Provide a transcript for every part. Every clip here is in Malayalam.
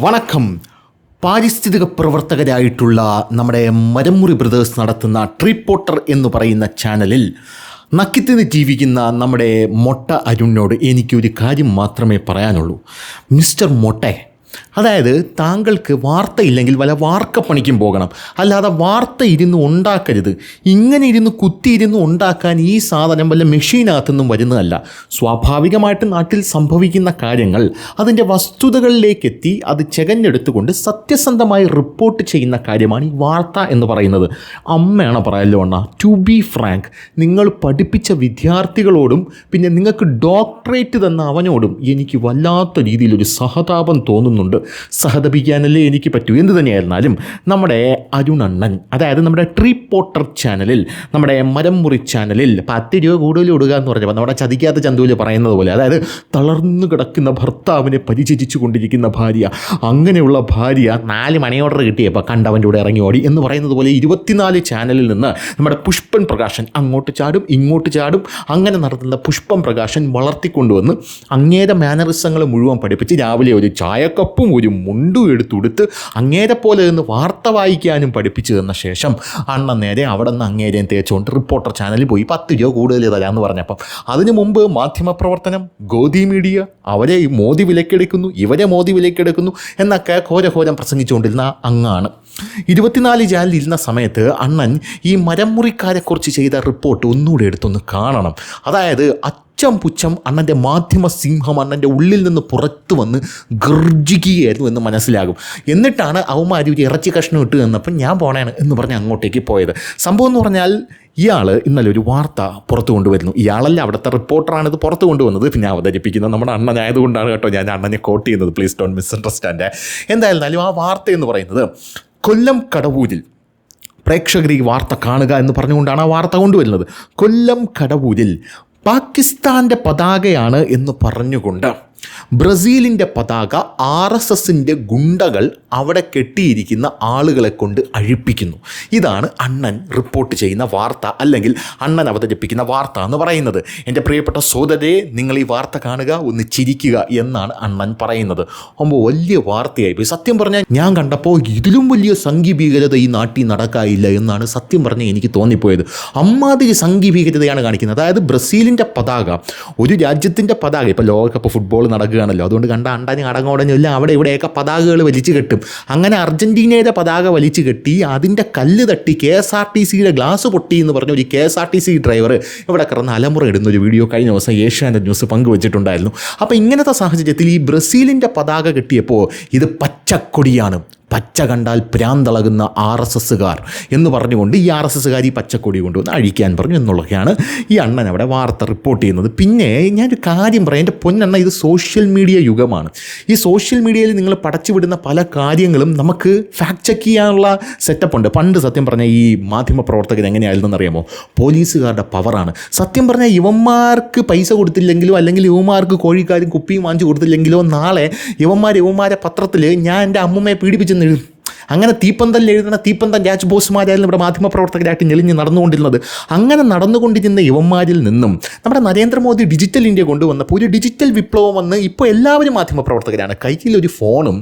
വണക്കം. പാരിസ്ഥിതിക പ്രവർത്തകരായിട്ടുള്ള നമ്മുടെ മരമുറി ബ്രദേഴ്സ് നടത്തുന്ന ട്രീ പോട്ടർ എന്ന് പറയുന്ന ചാനലിൽ നക്കിത്തിന് ജീവിക്കുന്ന നമ്മുടെ മൊട്ട അരുണിനോട് എനിക്കൊരു കാര്യം മാത്രമേ പറയാനുള്ളൂ. മിസ്റ്റർ മൊട്ടെ, അതായത് താങ്കൾക്ക് വാർത്തയില്ലെങ്കിൽ വല്ല വാർക്കപ്പണിക്കും പോകണം, അല്ലാതെ വാർത്ത ഇരുന്ന് ഉണ്ടാക്കരുത്. ഇങ്ങനെ ഇരുന്ന് കുത്തിയിരുന്ന് ഉണ്ടാക്കാൻ ഈ സാധനം വല്ല മെഷീനകത്തൊന്നും വരുന്നതല്ല. സ്വാഭാവികമായിട്ട് നാട്ടിൽ സംഭവിക്കുന്ന കാര്യങ്ങൾ അതിൻ്റെ വസ്തുതകളിലേക്കെത്തി അത് ചെകഞ്ഞെടുത്തുകൊണ്ട് സത്യസന്ധമായി റിപ്പോർട്ട് ചെയ്യുന്ന കാര്യമാണ് ഈ വാർത്ത എന്ന് പറയുന്നത്. അമ്മയാണ് പറയല്ലോ അണ്ണ. ടു ബി ഫ്രാങ്ക്, നിങ്ങൾ പഠിപ്പിച്ച വിദ്യാർത്ഥികളോടും പിന്നെ നിങ്ങൾക്ക് ഡോക്ടറേറ്റ് തന്ന അവനോടും എനിക്ക് വല്ലാത്ത രീതിയിലൊരു സഹതാപം തോന്നുന്നുണ്ട്. സഹതപിക്കാനല്ലേ എനിക്ക് പറ്റൂ. എന്ത് തന്നെയായിരുന്നാലും നമ്മുടെ അരുണണ്ണൻ, അതായത് നമ്മുടെ ട്രീ പോട്ടർ ചാനലിൽ, നമ്മുടെ മരം മുറി ചാനലിൽ 10 രൂപ കൂടുതൽ ഇടുക എന്ന് പറഞ്ഞപ്പോൾ നമ്മുടെ ചതിക്കാത്ത ചന്തുവിൽ പറയുന്നത് പോലെ, അതായത് തളർന്നു കിടക്കുന്ന ഭർത്താവിനെ പരിചരിച്ചു കൊണ്ടിരിക്കുന്ന ഭാര്യ, അങ്ങനെയുള്ള ഭാര്യ 4 മണി ഓർഡർ കിട്ടിയപ്പോൾ കണ്ടവൻ്റെ കൂടെ ഇറങ്ങി ഓടി എന്ന് പറയുന്നത് പോലെ 24 ചാനലിൽ നിന്ന് നമ്മുടെ പുഷ്പൻ പ്രകാശൻ അങ്ങോട്ട് ചാടും ഇങ്ങോട്ട് ചാടും. അങ്ങനെ നടത്തുന്ന പുഷ്പം പ്രകാശൻ വളർത്തിക്കൊണ്ടുവന്ന് അങ്ങേരെ മാനറിസങ്ങൾ മുഴുവൻ പഠിപ്പിച്ച് രാവിലെ ഒരു ചായക്കപ്പും ഒരു മുണ്ടും എടുത്തുകൊടുത്ത് അങ്ങേരെ പോലെ നിന്ന് വാർത്ത വായിക്കാനും പഠിപ്പിച്ചു തന്ന ശേഷം അണ്ണൻ നേരെ അവിടെ നിന്ന് അങ്ങേരെയും തേച്ചുകൊണ്ട് റിപ്പോർട്ടർ ചാനലിൽ പോയി 10 രൂപ കൂടുതൽ തരാമെന്ന് പറഞ്ഞപ്പം അതിനു മുമ്പ് മാധ്യമപ്രവർത്തനം, ഗോദി മീഡിയ, അവരെ മോദി വിലക്കെടുക്കുന്നു, ഇവരെ മോദി വിലക്കെടുക്കുന്നു എന്നൊക്കെ ഘോരഘോരം പ്രസംഗിച്ചുകൊണ്ടിരുന്ന അങ്ങാണ്. 24 ചാനലിൽ ഇരുന്ന സമയത്ത് അണ്ണൻ ഈ മരം മുറിക്കാരെക്കുറിച്ച് ചെയ്ത റിപ്പോർട്ട് ഒന്നുകൂടെ എടുത്തൊന്ന് കാണണം. അതായത് പുച്ഛം അണ്ണൻ്റെ മാധ്യമ സിംഹം അണ്ണൻ്റെ ഉള്ളിൽ നിന്ന് പുറത്തു വന്ന് ഗർജിക്കുകയായിരുന്നു എന്ന് മനസ്സിലാകും. എന്നിട്ടാണ് അവന്മാർ ഒരു ഇറച്ചി കഷ്ണം ഇട്ട് തന്നപ്പം ഞാൻ പോണേണ് എന്ന് പറഞ്ഞ് അങ്ങോട്ടേക്ക് പോയത്. സംഭവം എന്ന് പറഞ്ഞാൽ ഇയാൾ ഇന്നലെ ഒരു വാർത്ത പുറത്തു കൊണ്ടുവരുന്നു. ഇയാളല്ല, അവിടുത്തെ റിപ്പോർട്ടറാണിത് പുറത്തു കൊണ്ടുവന്നത്. പിന്നെ അവതരിപ്പിക്കുന്നത് നമ്മുടെ അണ്ണനായതുകൊണ്ടാണ് കേട്ടോ ഞാൻ അണ്ണനെ കോട്ട് ചെയ്യുന്നത്. Please don't misunderstand. എന്തായാലും ആ വാർത്ത എന്ന് പറയുന്നത് കൊല്ലം കടവൂരിൽ, പ്രേക്ഷകർ ഈ വാർത്ത കാണുക എന്ന് പറഞ്ഞുകൊണ്ടാണ് ആ വാർത്ത കൊണ്ടുവരുന്നത്. കൊല്ലം കടവൂരിൽ പാകിസ്ഥാൻ്റെ പതാകയാണ് എന്ന് പറഞ്ഞുകൊണ്ട് ബ്രസീലിൻ്റെ പതാക RSSൻ്റെ ഗുണ്ടകൾ അവിടെ കെട്ടിയിരിക്കുന്ന ആളുകളെ കൊണ്ട് അഴിപ്പിക്കുന്നു. ഇതാണ് അണ്ണൻ റിപ്പോർട്ട് ചെയ്യുന്ന വാർത്ത, അല്ലെങ്കിൽ അണ്ണൻ അവതരിപ്പിക്കുന്ന വാർത്ത എന്ന് പറയുന്നത്. എൻ്റെ പ്രിയപ്പെട്ട സോദരരെ, നിങ്ങൾ ഈ വാർത്ത കാണുക, ഒന്ന് ചിരിക്കുക എന്നാണ് അണ്ണൻ പറയുന്നത്. ആകുമ്പോൾ വലിയ വാർത്തയായിപ്പോയി. സത്യം പറഞ്ഞാൽ ഞാൻ കണ്ടപ്പോൾ ഇതിലും വലിയ സംഘി ഭീകരത ഈ നാട്ടിൽ നടക്കാനില്ല എന്നാണ് സത്യം പറഞ്ഞാൽ എനിക്ക് തോന്നിപ്പോയത്. അമ്മാതിരി സംഘി ഭീകരതയാണ് കാണിക്കുന്നത്. അതായത് ബ്രസീലിൻ്റെ പതാക, ഒരു രാജ്യത്തിൻ്റെ പതാക, ഇപ്പോൾ ലോകകപ്പ് ഫുട്ബോൾ നടക്കുകയാണല്ലോ, അതുകൊണ്ട് കണ്ട അണ്ടന് അടങ്ങോടനില്ല അവിടെ ഇവിടെയൊക്കെ പതാകകൾ വലിച്ചു കെട്ടും. അങ്ങനെ അർജൻറ്റീനയുടെ പതാക വലിച്ചു കെട്ടി അതിൻ്റെ കല്ല് തട്ടി KSRTCയുടെ ഗ്ലാസ് പൊട്ടി എന്ന് പറഞ്ഞ ഒരു KSRTC ഡ്രൈവർ ഇവിടെ കിടന്ന് അലമുറ ഇടുന്നൊരു വീഡിയോ കഴിഞ്ഞ ദിവസം ഏഷ്യാനെറ്റ് ന്യൂസ് പങ്കുവച്ചിട്ടുണ്ടായിരുന്നു. അപ്പോൾ ഇങ്ങനത്തെ സാഹചര്യത്തിൽ ഈ ബ്രസീലിൻ്റെ പതാക കെട്ടിയപ്പോൾ ഇത് പച്ചക്കൊടിയാണ്, പച്ച കണ്ടാൽ പ്രാന്തളകുന്ന RSSകാർ എന്ന് പറഞ്ഞുകൊണ്ട് ഈ RSSകാർ ഈ പച്ചക്കൊടി കൊണ്ടുവന്ന് അഴിക്കാൻ പറഞ്ഞു എന്നുള്ളതൊക്കെയാണ് ഈ അണ്ണൻ അവിടെ വാർത്ത റിപ്പോർട്ട് ചെയ്യുന്നത്. പിന്നെ ഞാനൊരു കാര്യം പറയാം, എൻ്റെ പൊന്നണ്ണ, ഇത് സോഷ്യൽ മീഡിയ യുഗമാണ്. ഈ സോഷ്യൽ മീഡിയയിൽ നിങ്ങൾ പടച്ചുവിടുന്ന പല കാര്യങ്ങളും നമുക്ക് ഫാക്ട് ചെക്ക് ചെയ്യാനുള്ള സെറ്റപ്പ് ഉണ്ട്. പണ്ട് സത്യം പറഞ്ഞാൽ ഈ മാധ്യമ പ്രവർത്തകർ എങ്ങനെയായിരുന്നെന്ന് അറിയാമോ? പോലീസുകാരുടെ പവറാണ്. സത്യം പറഞ്ഞാൽ ഇവന്മാർക്ക് പൈസ കൊടുത്തില്ലെങ്കിലോ അല്ലെങ്കിൽ ഇവന്മാർക്ക് കോഴിക്കാരും കുപ്പിയും വാങ്ങിച്ചു കൊടുത്തില്ലെങ്കിലോ നാളെ ഇവന്മാരെ പത്രത്തിൽ ഞാൻ എൻ്റെ അമ്മൂമ്മയെ പീഡിപ്പിച്ചെന്ന് എഴുതും. അങ്ങനെ തീപ്പന്തലിൽ എഴുതുന്ന തീപ്പന്തൻ രാജ്ബോസുമാരായിരുന്നു ഇവിടെ മാധ്യമപ്രവർത്തകരായിട്ട് ഞെളിഞ്ഞ് നടന്നുകൊണ്ടിരുന്നത്. അങ്ങനെ നടന്നുകൊണ്ടിരുന്ന യുവന്മാരിൽ നിന്നും നമ്മുടെ നരേന്ദ്രമോദി ഡിജിറ്റൽ ഇന്ത്യ കൊണ്ടുവന്നപ്പോൾ ഒരു ഡിജിറ്റൽ വിപ്ലവം വന്ന് ഇപ്പോൾ എല്ലാവരും മാധ്യമപ്രവർത്തകരാണ്. കയ്യിലൊരു ഫോണും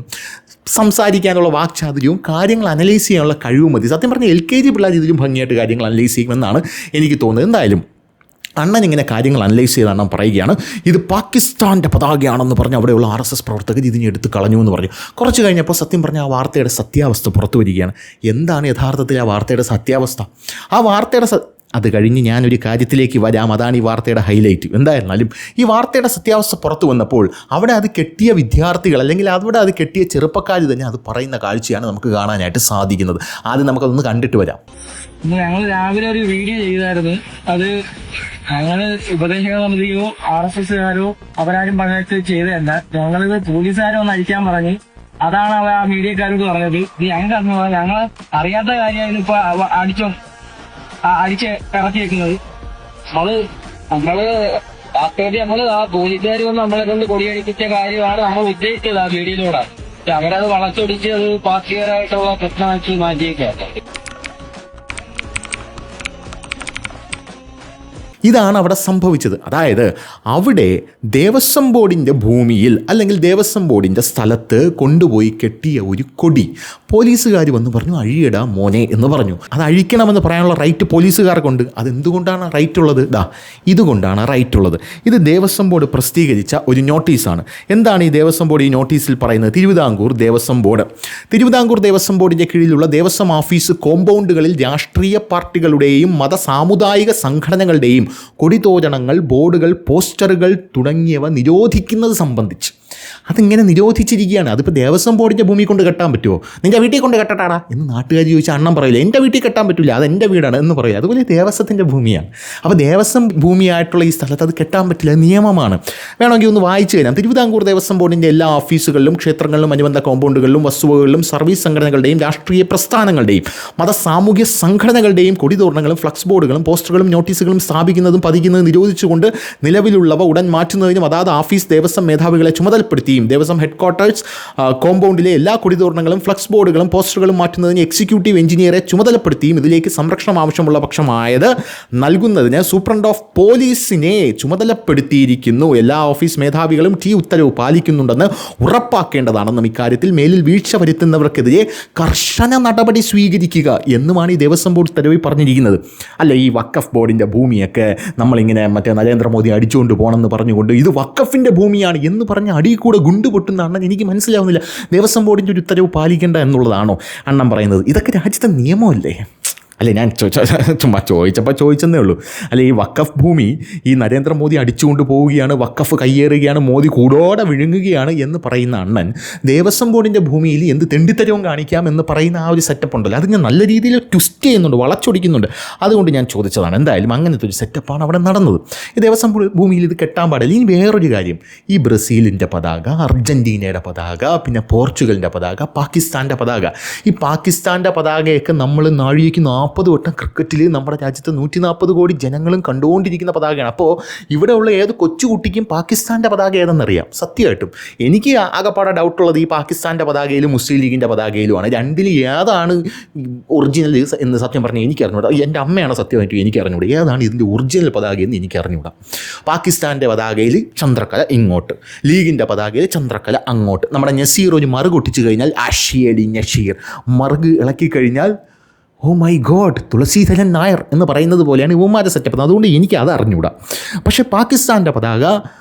സംസാരിക്കാനുള്ള വാക്ചാതുര്യവും കാര്യങ്ങൾ അനലൈസ് ചെയ്യാനുള്ള കഴിവും മതി. സത്യം പറഞ്ഞാൽ LKG പിള്ളേർ ഇതിലും ഭംഗിയായിട്ട് കാര്യങ്ങൾ അനലൈസ് ചെയ്യുമെന്നാണ് എനിക്ക് തോന്നുന്നത്. എന്തായാലും അണ്ണൻ ഇങ്ങനെ കാര്യങ്ങൾ അനലൈസ് ചെയ്ത് അണ്ണൻ പറയുകയാണ്, ഇത് പാകിസ്ഥാൻ്റെ പതാകയാണെന്ന് പറഞ്ഞ് അവിടെയുള്ള RSS പ്രവർത്തകർ ഇതിനെ എടുത്ത് കളഞ്ഞു എന്ന് പറഞ്ഞു. കുറച്ച് കഴിഞ്ഞപ്പോൾ സത്യം പറഞ്ഞാൽ ആ വാർത്തയുടെ സത്യാവസ്ഥ പുറത്തു വരികയാണ്. എന്താണ് യഥാർത്ഥത്തിൽ ആ വാർത്തയുടെ സത്യാവസ്ഥ? ആ വാർത്തയുടെ അത് കഴിഞ്ഞ് ഞാനൊരു കാര്യത്തിലേക്ക് വരാം. അതാണ് ഈ വാർത്തയുടെ ഹൈലൈറ്റ്. എന്തായിരുന്നാലും ഈ വാർത്തയുടെ സത്യാവസ്ഥ പുറത്തു വന്നപ്പോൾ അവിടെ അത് കെട്ടിയ വിദ്യാർത്ഥികൾ, അല്ലെങ്കിൽ അവിടെ അത് കെട്ടിയ ചെറുപ്പക്കാർ തന്നെ അത് പറയുന്ന കാഴ്ചയാണ് നമുക്ക് കാണാനായിട്ട് സാധിക്കുന്നത്. ആദ്യം നമുക്കതൊന്ന് കണ്ടിട്ട് വരാം. ഞങ്ങൾ രാവിലെ ഒരു വീഡിയോ ചെയ്തായിരുന്നു. അത് ഞങ്ങൾ ഉപദേശക സമിതിയോ RSSകാരോ അവരാരും പറഞ്ഞിട്ട് ചെയ്തതല്ല. ഞങ്ങളിത് പോലീസുകാരോ ഒന്ന് അഴിക്കാൻ പറഞ്ഞ് അതാണ് അവർ ആ മീഡിയക്കാരോട് പറഞ്ഞത്. ഇത് ഞങ്ങൾ അറിയാത്ത കാര്യമായിരുന്നു ഇപ്പൊ അടിച്ച് ഇറക്കി വെക്കുന്നത്. നമ്മള് ആ പോലീസുകാർ വന്ന് നമ്മളെ കൊണ്ട് കൊടിയടിപ്പിച്ച കാര്യമാണ് നമ്മൾ ഉദ്ദേശിച്ചത് ആ വീഡിയോയിലൂടെ. അവരത് വളച്ചൊടിച്ച് അത് പാർട്ടിക്കാരായിട്ടുള്ള പ്രശ്നമാക്കി മാറ്റിയേക്കാം. ഇതാണ് അവിടെ സംഭവിച്ചത്. അതായത് അവിടെ ദേവസ്വം ബോർഡിൻ്റെ ഭൂമിയിൽ അല്ലെങ്കിൽ ദേവസ്വം ബോർഡിൻ്റെ സ്ഥലത്ത് കൊണ്ടുപോയി കെട്ടിയ ഒരു കൊടി പോലീസുകാർ വന്ന് പറഞ്ഞു അഴിയടാ മോനെ എന്ന് പറഞ്ഞു. അത് അഴിക്കണമെന്ന് പറയാനുള്ള റൈറ്റ് പോലീസുകാർക്കുണ്ട്. അതെന്തുകൊണ്ടാണ് റൈറ്റ് ഉള്ളത്? ഇതുകൊണ്ടാണ് റൈറ്റ് ഉള്ളത്. ഇത് ദേവസ്വം ബോർഡ് പ്രസിദ്ധീകരിച്ച ഒരു നോട്ടീസാണ്. എന്താണ് ഈ ദേവസ്വം ബോർഡ് ഈ നോട്ടീസിൽ പറയുന്നത്? തിരുവിതാംകൂർ ദേവസ്വം ബോർഡിൻ്റെ കീഴിലുള്ള ദേവസ്വം ഓഫീസ് കോമ്പൗണ്ടുകളിൽ രാഷ്ട്രീയ പാർട്ടികളുടെയും സാമുദായിക സംഘടനകളുടെയും കൊടിതോരണങ്ങൾ, ബോർഡുകൾ, പോസ്റ്ററുകൾ തുടങ്ങിയവ നിരോധിക്കുന്നത് സംബന്ധിച്ച് അതിങ്ങനെ നിരോധിച്ചിരിക്കുകയാണ്. അതിപ്പോൾ ദേവസ്വം ബോർഡിൻ്റെ ഭൂമി കൊണ്ട് കെട്ടാൻ പറ്റുമോ? നിൻ്റെ വീട്ടിൽ കൊണ്ട് കെട്ടട്ടാടാ എന്ന് നാട്ടുകാർ ചോദിച്ചാൽ അണ്ണം പറയില്ല, എൻ്റെ വീട്ടിൽ കെട്ടാൻ പറ്റില്ല, അത് എൻ്റെ വീടാണ് എന്ന് പറയും. അതുപോലെ ദേവസ്വത്തിൻ്റെ ഭൂമിയാണ്. അപ്പോൾ ദേവസ്വം ഭൂമിയായിട്ടുള്ള ഈ സ്ഥലത്ത് അത് കെട്ടാൻ പറ്റില്ല, നിയമമാണ്. വേണമെങ്കിൽ ഒന്ന് വായിച്ചു തരാം. തിരുവിതാംകൂർ ദേവസ്വം ബോർഡിൻ്റെ എല്ലാ ഓഫീസുകളിലും ക്ഷേത്രങ്ങളിലും അനുബന്ധ കോമ്പൗണ്ടുകളിലും വസ്തുവകളിലും സർവീസ് സംഘടനകളുടെയും രാഷ്ട്രീയ പ്രസ്ഥാനങ്ങളുടെയും സാമൂഹ്യ സംഘടനകളുടെയും കൊടിതോരണങ്ങളും ഫ്ലക്സ് ബോർഡുകളും പോസ്റ്ററുകളും നോട്ടീസുകളും സ്ഥാപിക്കുന്നതും പതിക്കുന്നതും നിരോധിച്ചുകൊണ്ട് നിലവിലുള്ളവ ഉടൻ മാറ്റുന്നതിനും അതാത് ഓഫീസ് ദേവസ്വം മേധാവികളെ ചുമതലപ്പെടുത്തിയും ദേവസ്വം ഹെഡ്ക്വാർട്ടേഴ്സ് കോമ്പൗണ്ടിലെ എല്ലാ കൊടിതോരണങ്ങളും ഫ്ലക്സ് ബോർഡുകളും പോസ്റ്ററുകളും മാറ്റുന്നതിന് എക്സിക്യൂട്ടീവ് എഞ്ചിനീയറെ ചുമതലപ്പെടുത്തിയും ഇതിലേക്ക് സംരക്ഷണം ആവശ്യമുള്ള പക്ഷമായത് നൽകുന്നതിന് സൂപ്രണ്ട് ഓഫ് പോലീസിനെ ചുമതലപ്പെടുത്തിയിരിക്കുന്നു. എല്ലാ ഓഫീസ് മേധാവികളും ഈ ഉത്തരവ് പാലിക്കുന്നുണ്ടെന്ന് ഉറപ്പാക്കേണ്ടതാണെന്നും ഇക്കാര്യത്തിൽ മേലിൽ വീഴ്ച വരുത്തുന്നവർക്കെതിരെ കർശന നടപടി സ്വീകരിക്കുക എന്നുമാണ് ഈ ദേവസ്വം ബോർഡ് ഉത്തരവിൽ പറഞ്ഞിരിക്കുന്നത്. അല്ല, ഈ വഖഫ് ബോർഡിൻ്റെ ഭൂമിയൊക്കെ നമ്മളിങ്ങനെ നരേന്ദ്രമോദി അടിച്ചുകൊണ്ട് പോകണമെന്ന് പറഞ്ഞുകൊണ്ട് ഇത് വഖഫിൻ്റെ ഭൂമിയാണ് എന്ന് പറഞ്ഞ് അടിയിൽ കൂടെ ഗുണ്ട് പൊട്ടുന്നതാണെന്ന് എനിക്ക് മനസ്സിലാവുന്നില്ല. ദേവസ്വം ബോർഡിൻ്റെ ഒരു ഉത്തരവ് പാലിക്കേണ്ട എന്നുള്ളതാണോ അണ്ണം പറയുന്നത്? ഇതൊക്കെ രാജ്യത്തെ നിയമമല്ലേ? അല്ലേ, ഞാൻ ചുമ്മാ ചോദിച്ചെന്നേ ഉള്ളൂ. അല്ലെ, ഈ വഖഫ് ഭൂമി ഈ നരേന്ദ്രമോദി അടിച്ചുകൊണ്ട് പോവുകയാണ്, വഖഫ് കയ്യേറുകയാണ്, മോദി കൂടോടെ വിഴുങ്ങുകയാണ് എന്ന് പറയുന്ന അണ്ണൻ ദേവസ്വം ബോർഡിൻ്റെ ഭൂമിയിൽ എന്ത് തെണ്ടിത്തരവും കാണിക്കാം എന്ന് പറയുന്ന ആ ഒരു സെറ്റപ്പ് ഉണ്ടല്ലോ, അത് ഞാൻ നല്ല രീതിയിൽ ട്വിസ്റ്റ് ചെയ്യുന്നുണ്ട്, വളച്ചൊടിക്കുന്നുണ്ട്. അതുകൊണ്ട് ഞാൻ ചോദിച്ചതാണ്. എന്തായാലും അങ്ങനത്തെ ഒരു സെറ്റപ്പാണ് അവിടെ നടന്നത്. ഈ ദേവസ്വം ഭൂമിയിൽ ഇത് കെട്ടാൻ പാടില്ല. ഇനി വേറൊരു കാര്യം, ഈ ബ്രസീലിൻ്റെ പതാക, അർജൻറ്റീനയുടെ പതാക, പിന്നെ പോർച്ചുഗലിൻ്റെ പതാക, പാകിസ്ഥാൻ്റെ പതാക, ഈ പാകിസ്ഥാൻ്റെ പതാകയൊക്കെ നമ്മൾ നാഴികയ്ക്ക് 40 വട്ടം ക്രിക്കറ്റിൽ നമ്മുടെ രാജ്യത്ത് 140 കോടി ജനങ്ങളും കണ്ടുകൊണ്ടിരിക്കുന്ന പതാകയാണ്. അപ്പോൾ ഇവിടെയുള്ള ഏത് കൊച്ചുകുട്ടിക്കും പാകിസ്ഥാൻ്റെ പതാക ഏതെന്നറിയാം. സത്യമായിട്ടും എനിക്ക് ആകെപ്പാടെ ഡൗട്ടുള്ളത് ഈ പാകിസ്ഥാൻ്റെ പതാകയിലും മുസ്ലിം ലീഗിൻ്റെ പതാകയിലുമാണ്. രണ്ടിൽ ഏതാണ് ഒറിജിനൽ എന്ന് സത്യം പറഞ്ഞാൽ എനിക്കറിഞ്ഞൂടാ. എൻ്റെ അമ്മയാണ് സത്യമായിട്ടും എനിക്കറിഞ്ഞൂടാ ഏതാണ് ഇതിൻ്റെ ഒറിജിനൽ പതാക എന്ന് എനിക്കറിഞ്ഞൂടാ. പാകിസ്ഥാൻ്റെ പതാകയിൽ ചന്ദ്രക്കല ഇങ്ങോട്ട്, ലീഗിൻ്റെ പതാകയിൽ ചന്ദ്രക്കല അങ്ങോട്ട്. നമ്മുടെ നസീർ ഒരു മറുക് ഒട്ടിച്ചു കഴിഞ്ഞാൽ അഷിയടി നഷീർ, മറുക് ഇളക്കി കഴിഞ്ഞാൽ oh my god Thulaseedharan Nair എന്ന് പറയുന്നത് പോലെയാണ് ഇവന്മാരുടെ സെറ്റപ്പ്. അതുകൊണ്ട് എനിക്ക് അത് അറിഞ്ഞൂടാ. പക്ഷേ പാകിസ്ഥാൻ്റെ പതാക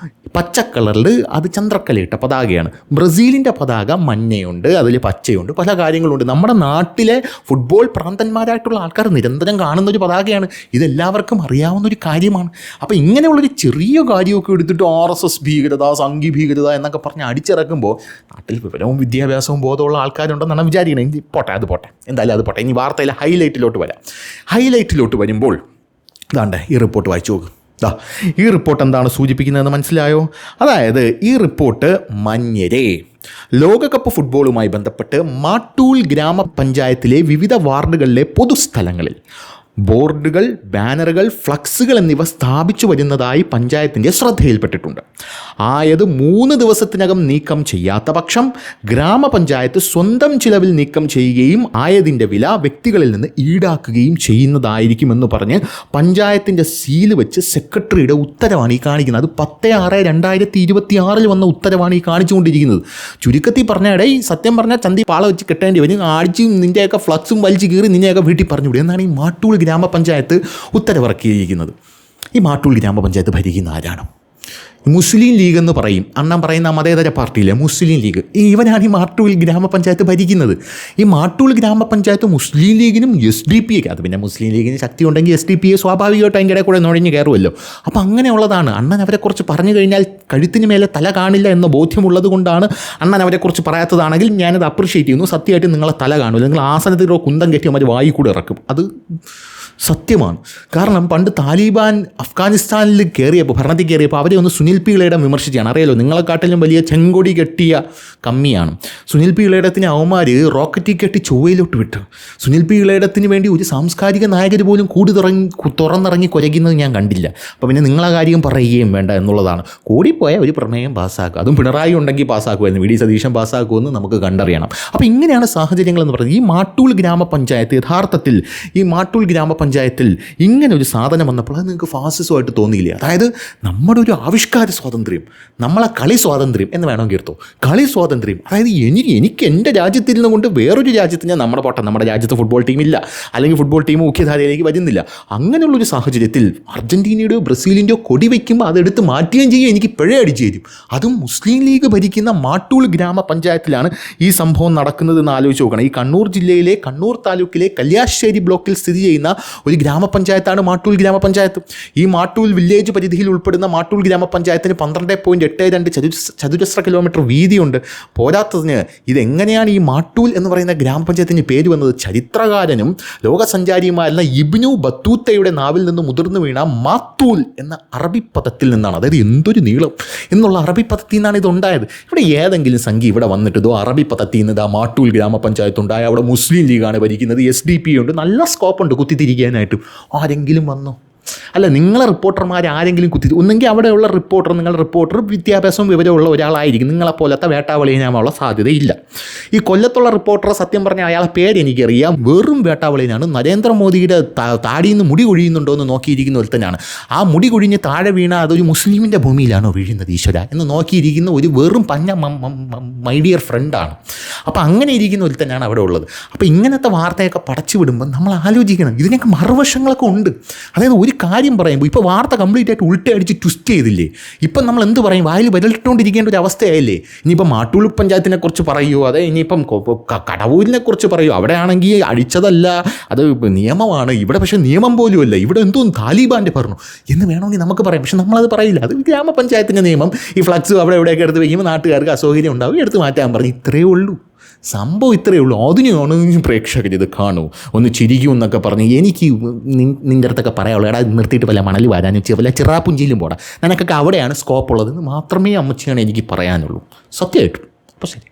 പച്ച കളറിൽ അത് ചന്ദ്രക്കലയിട്ട പതാകയാണ്. ബ്രസീലിൻ്റെ പതാക മഞ്ഞയുണ്ട്, അതിൽ പച്ചയുണ്ട്, പല കാര്യങ്ങളുണ്ട്. നമ്മുടെ നാട്ടിലെ ഫുട്ബോൾ പ്രാന്തന്മാരായിട്ടുള്ള ആൾക്കാർ നിരന്തരം കാണുന്നൊരു പതാകയാണ്. ഇതെല്ലാവർക്കും അറിയാവുന്നൊരു കാര്യമാണ്. അപ്പോൾ ഇങ്ങനെയുള്ളൊരു ചെറിയ കാര്യമൊക്കെ എടുത്തിട്ട് RSS ഭീകരത, സംഘി ഭീകരത എന്നൊക്കെ പറഞ്ഞ് അടിച്ചിറക്കുമ്പോൾ നാട്ടിൽ വിവരവും വിദ്യാഭ്യാസവും ബോധമുള്ള ആൾക്കാരുണ്ടെന്നാണ് വിചാരിക്കുന്നത്. അത് പോട്ടെ, എന്തായാലും അത് പോട്ടെ. ഇനി വാർത്തയിലെ ഹൈലൈറ്റിലോട്ട് വരുമ്പോൾ ഇതാണ്ട് ഈ റിപ്പോർട്ട് വായിച്ചു നോക്ക്. ഈ റിപ്പോർട്ട് എന്താണ് സൂചിപ്പിക്കുന്നതെന്ന് മനസ്സിലായോ? അതായത് ഈ റിപ്പോർട്ട് മഞ്ഞരെ ലോകകപ്പ് ഫുട്ബോളുമായി ബന്ധപ്പെട്ട് മാട്ടൂൽ ഗ്രാമപഞ്ചായത്തിലെ വിവിധ വാർഡുകളിലെ പൊതുസ്ഥലങ്ങളിൽ ബോർഡുകൾ, ബാനറുകൾ, ഫ്ലക്സുകൾ എന്നിവ സ്ഥാപിച്ചു വരുന്നതായി പഞ്ചായത്തിൻ്റെ ശ്രദ്ധയിൽപ്പെട്ടിട്ടുണ്ട്. ആയത് 3 ദിവസത്തിനകം നീക്കം ചെയ്യാത്ത പക്ഷം ഗ്രാമപഞ്ചായത്ത് സ്വന്തം ചിലവിൽ നീക്കം ചെയ്യുകയും ആയതിൻ്റെ വില വ്യക്തികളിൽ നിന്ന് ഈടാക്കുകയും ചെയ്യുന്നതായിരിക്കുമെന്ന് പറഞ്ഞ് പഞ്ചായത്തിൻ്റെ സീല് വെച്ച് സെക്രട്ടറിയുടെ ഉത്തരവാണ് ഈ കാണിക്കുന്നത്. അത് 10/6/2026 വന്ന ഉത്തരവാണ് ഈ കാണിച്ചുകൊണ്ടിരിക്കുന്നത്. ചുരുക്കത്തിൽ പറഞ്ഞാൽ സത്യം പറഞ്ഞാൽ ചന്തി പാള വെച്ച് കെട്ടേണ്ടി വരും, അടിച്ചും നിൻ്റെയൊക്കെ ഫ്ലക്സും വലിച്ചു കീറി നിന്നെയൊക്കെ വീട്ടിൽ പറഞ്ഞുവിടും എന്നാണ് ഈ മാട്ടൂൽ ഗ്രാമപഞ്ചായത്ത് ഉത്തരവിറക്കിയിരിക്കുന്നത്. ഈ മാട്ടൂൽ ഗ്രാമപഞ്ചായത്ത് ഭരിക്കുന്ന ആരാണ്? മുസ്ലിം ലീഗ് എന്ന് പറയും. അണ്ണൻ പറയുന്ന മതേതര പാർട്ടിയിലെ മുസ്ലിം ലീഗ്, ഇവനാണ് ഈ മാട്ടൂൽ ഗ്രാമപഞ്ചായത്ത് ഭരിക്കുന്നത്. ഈ മാട്ടൂൽ ഗ്രാമപഞ്ചായത്ത് മുസ്ലിം ലീഗിനും SDPA, അത് പിന്നെ മുസ്ലിം ലീഗിന് ശക്തി ഉണ്ടെങ്കിൽ SDPA സ്വാഭാവികമായിട്ട് അതിൻ്റെ ഇടയിൽ കൂടെ നുഴഞ്ഞു കയറുമല്ലോ. അപ്പോൾ അങ്ങനെയുള്ളതാണ്. അണ്ണൻ അവരെക്കുറിച്ച് പറഞ്ഞു കഴിഞ്ഞാൽ കഴുത്തിന് മേലെ തല കാണില്ല എന്ന ബോധ്യമുള്ളത് കൊണ്ടാണ് അണ്ണൻ അവരെക്കുറിച്ച് പറയാത്തതാണെങ്കിൽ ഞാനത് അപ്രിഷ്യേറ്റ് ചെയ്യുന്നു. സത്യമായിട്ട് നിങ്ങളെ തല കാണില്ല, നിങ്ങൾ ആസനത്തിലോ കുന്തം കെട്ടി അവർ വായി കൂടെ ഇറക്കും. അത് സത്യമാണ്. കാരണം പണ്ട് താലിബാൻ അഫ്ഗാനിസ്ഥാനിൽ ഭരണത്തിൽ കയറിയപ്പോൾ അവരെ ഒന്ന് സുനിൽ പി ഇളയിടം വിമർശിച്ചാണ്. അറിയാലോ, നിങ്ങളെക്കാട്ടിലും വലിയ ചെങ്കൊടി കെട്ടിയ കമ്മിയാണ് സുനിൽ പി ഇളയിടത്തിന്. അവന്മാർ റോക്കറ്റിൽ കെട്ടി ചൊവ്വയിലോട്ട് വിട്ടു. സുനിൽ പി ഇളയിടത്തിന് വേണ്ടി ഒരു സാംസ്കാരിക നായകർ പോലും തുറന്നിറങ്ങി കുരയ്ക്കുന്നത് ഞാൻ കണ്ടില്ല. അപ്പോൾ പിന്നെ നിങ്ങളെ കാര്യം പറയുകയും വേണ്ട എന്നുള്ളതാണ്. കൂടിപ്പോയ ഒരു പ്രമേയം പാസ്സാക്കുക, അതും പിണറായി ഉണ്ടെങ്കിൽ പാസ്സാക്കുമായിരുന്നു, VD സതീശൻ പാസ്സാക്കുമെന്ന് നമുക്ക് കണ്ടറിയണം. അപ്പോൾ ഇങ്ങനെയാണ് സാഹചര്യങ്ങളെന്ന് പറയുന്നത്. ഈ മാട്ടൂൽ ഗ്രാമപഞ്ചായത്ത് യഥാർത്ഥത്തിൽ ഈ മാട്ടൂൽ ഗ്രാമപഞ്ചായത്ത് ഗ്രാമപഞ്ചായത്തിൽ ഇങ്ങനെ ഒരു സാധനം വന്നപ്പോൾ അത് നിങ്ങൾക്ക് ഫാസിസമായിട്ട് തോന്നിയില്ലേ? അതായത് നമ്മുടെ ഒരു ആവിഷ്കാര സ്വാതന്ത്ര്യം, നമ്മളെ കളി സ്വാതന്ത്ര്യം എന്ന് വേണമെങ്കിൽ എടുത്തോ, കളി സ്വാതന്ത്ര്യം. അതായത് എനിക്ക് എൻ്റെ രാജ്യത്തിൽ നിന്ന് കൊണ്ട് വേറൊരു രാജ്യത്ത് ഞാൻ നമ്മുടെ രാജ്യത്ത് ഫുട്ബോൾ ടീമില്ല, അല്ലെങ്കിൽ ഫുട്ബോൾ ടീം മുഖ്യധാരയിലേക്ക് വരുന്നില്ല. അങ്ങനെയുള്ളൊരു സാഹചര്യത്തിൽ അർജൻറ്റീനയുടെയോ ബ്രസീലിൻ്റെയോ കൊടി വയ്ക്കുമ്പോൾ അതെടുത്ത് മാറ്റുകയും ചെയ്യും, എനിക്ക് പിഴ അടിച്ചു തരും. അതും മുസ്ലിം ലീഗ് ഭരിക്കുന്ന മാട്ടൂൽ ഗ്രാമപഞ്ചായത്തിലാണ് ഈ സംഭവം നടക്കുന്നതെന്ന് ആലോചിച്ച് നോക്കണം. ഈ കണ്ണൂർ ജില്ലയിലെ കണ്ണൂർ താലൂക്കിലെ കല്യാശ്ശേരി ബ്ലോക്കിൽ സ്ഥിതി ചെയ്യുന്ന ഒരു ഗ്രാമപഞ്ചായത്താണ് മാട്ടൂൽ ഗ്രാമപഞ്ചായത്ത്. ഈ മാട്ടൂൽ വില്ലേജ് പരിധിയിൽ ഉൾപ്പെടുന്ന മാട്ടൂൽ ഗ്രാമപഞ്ചായത്തിന് 12.82 ചതുരശ്ര കിലോമീറ്റർ വീതിയുണ്ട്. പോരാത്തതിന് ഇതെങ്ങനെയാണ് ഈ മാട്ടൂൽ എന്ന് പറയുന്ന ഗ്രാമപഞ്ചായത്തിന് പേര് വന്നത്? ചരിത്രകാരനും ലോകസഞ്ചാരിയുമായിരുന്ന ഇബ്നു ബത്തൂത്തയുടെ നാവിൽ നിന്ന് മുതിർന്നു വീണ മാത്തൂൽ എന്ന അറബി പദത്തിൽ നിന്നാണ്. അതായത് എന്തൊരു നീളം എന്നുള്ള അറബി പദത്തിൽ നിന്നാണ് ഇതുണ്ടായത്. ഇവിടെ ഏതെങ്കിലും സംഖ്യ ഇവിടെ വന്നിട്ട് ഇതോ അറബി പദത്തിൽ നിന്ന് ഇതാ മാട്ടൂൽ ഗ്രാമപഞ്ചായത്ത് ഉണ്ടായ, അവിടെ മുസ്ലിം ലീഗാണ് ഭരിക്കുന്നത്, SDP ഉണ്ട്, നല്ല സ്കോപ്പുണ്ട് കുത്തിത്തിരിക്കാനായിട്ടും, ആരെങ്കിലും വന്നോ? അല്ല, നിങ്ങളെ റിപ്പോർട്ടർമാർ ആരെങ്കിലും ഒന്നെങ്കിൽ അവിടെയുള്ള നിങ്ങളുടെ റിപ്പോർട്ടർ വിദ്യാഭ്യാസവും വിവരമുള്ള ഒരാളായിരിക്കും. നിങ്ങളെപ്പോലത്തെ വേട്ടാവളിയനാവാനുള്ള സാധ്യതയില്ല. ഈ കൊല്ലത്തുള്ള റിപ്പോർട്ടർ സത്യം പറഞ്ഞാൽ അയാളെ പേര് എനിക്കറിയാം, വെറും വേട്ടാവളിയനാണ്. നരേന്ദ്രമോദിയുടെ താടിയിൽ നിന്ന് മുടി കൊഴിയുന്നുണ്ടോ എന്ന് നോക്കിയിരിക്കുന്ന ഒരുത്തനാണ്. ആ മുടി കൊഴിഞ്ഞ് താഴെ വീണ അതൊരു മുസ്ലിമിൻ്റെ ഭൂമിയിലാണോ വീഴുന്നത് ഈശ്വര എന്ന് നോക്കിയിരിക്കുന്ന ഒരു വെറും പഞ്ഞ മൈ ഡിയർ ഫ്രണ്ടാണ്. അപ്പോൾ അങ്ങനെ ഇരിക്കുന്ന ഒരുത്തനാണ് അവിടെ ഉള്ളത്. അപ്പോൾ ഇങ്ങനത്തെ വാർത്തയൊക്കെ പടച്ചു വിടുമ്പോൾ നമ്മൾ ആലോചിക്കണം, ഇതിനൊക്കെ മറുവശങ്ങളൊക്കെ ഉണ്ട്. അതായത് ഒരു കാര്യം പറയുമ്പോൾ ഇപ്പോൾ വാർത്ത കംപ്ലീറ്റ് ആയിട്ട് ഉൾട്ടയടിച്ച് ട്വിസ്റ്റ് ചെയ്തില്ലേ, ഇപ്പം നമ്മൾ എന്ത് പറയും, വായിൽ വിരലിട്ടുകൊണ്ടിരിക്കേണ്ട ഒരു അവസ്ഥയായില്ലേ. ഇനിയിപ്പോൾ മാട്ടൂൽ പഞ്ചായത്തിനെ കുറിച്ച് പറയുമോ, അതെ ഇനിയിപ്പം കടവൂരിനെ കുറിച്ച് പറയുമോ, അവിടെ ആണെങ്കിൽ അടിച്ചതല്ല, അത് നിയമമാണ്, ഇവിടെ പക്ഷേ നിയമം പോലും അല്ല, ഇവിടെ എന്തോ താലിബാൻ്റെ പറഞ്ഞു എന്ന് വേണമെങ്കിൽ നമുക്ക് പറയാം. പക്ഷെ നമ്മളത് പറയില്ല, അത് ഗ്രാമപഞ്ചായത്തിൻ്റെ നിയമം. ഈ ഫ്ലക്സ് അവിടെ എവിടെയൊക്കെ എടുത്ത് വയ്ക്കുമ്പോൾ നാട്ടുകാർക്ക് അസൗകര്യം ഉണ്ടാവും, എടുത്ത് മാറ്റാൻ പറഞ്ഞു. ഇത്രയേ ഉള്ളൂ സംഭവം, ഇത്രയേ ഉള്ളൂ. അതിനെയാണ് പ്രേക്ഷകർ ഇത് കാണൂ, ഒന്ന് ചിരിക്കും എന്നൊക്കെ പറഞ്ഞ് എനിക്ക് നിൻ്റെ അടുത്തൊക്കെ പറയാനുള്ളൂ. എടാ നിർത്തിയിട്ട് വല്ല മണൽ വാരാനും വല്ല ചിറാപ്പുഞ്ചിയിലും പോടാ, നിനക്കൊക്കെ അവിടെയാണ് സ്കോപ്പ് ഉള്ളതെന്ന് മാത്രമേ അമ്മച്ചിയാണ് എനിക്ക് പറയാനുള്ളൂ സത്യമായിട്ടും. അപ്പോൾ ശരി.